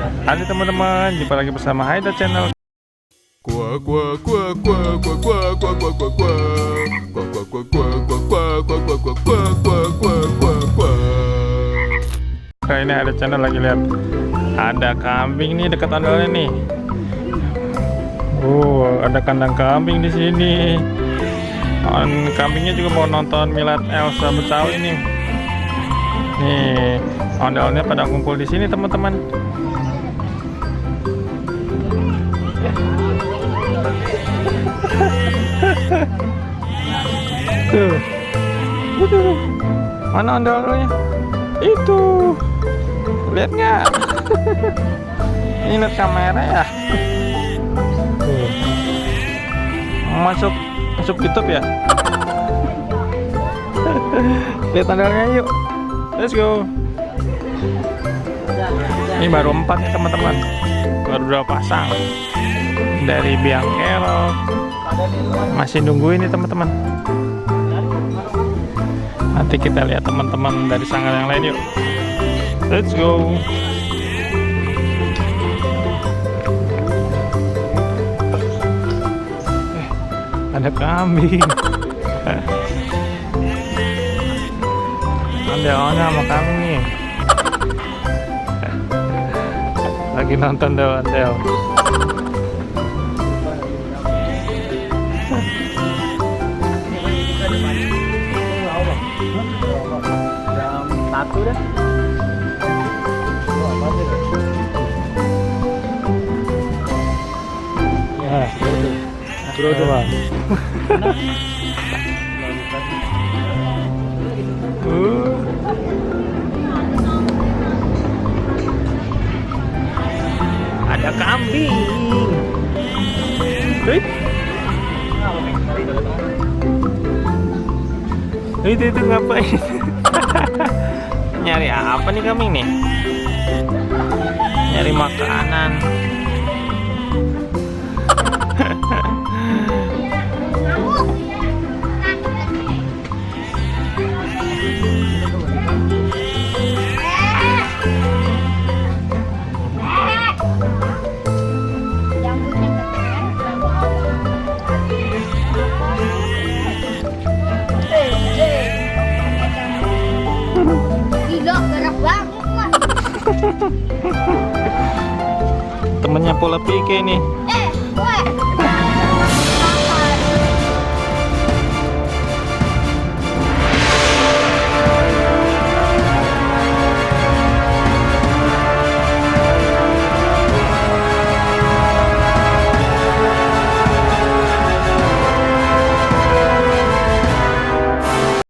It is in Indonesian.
Halo teman-teman, jumpa lagi bersama Haida Channel. Kali ini Haida Channel lagi lihat ada kambing nih dekat ondel nih. Ada kandang kambing di sini. Kambingnya juga mau nonton milad Elsa Betawi nih. Nih, ondel-ondelnya pada kumpul di sini teman-teman. Tuh. Mana ondel-ondelnya? Itu. Lihat nggak? Ini lihat kamera ya. Tuh. Masuk YouTube ya. Lihat ondel-ondelnya yuk. Let's go. Ini baru 4 nih teman-teman. Baru 2 pasang. Dari biang kerok. Masih nunggu ini teman-teman. Nanti kita lihat teman-teman dari sanggar yang lain yuk. Let's go. Ada kambing. Ondel-ondel sama kambing nih. Lagi nonton ondel-ondel. Satu dah. Ya, bro tuh bang. Ada kambing. Itu ngapain? Nyari apa nih kambing nih? Nyari makanan. Gila, gerak banget lah. Temennya pola PK nih. Weh,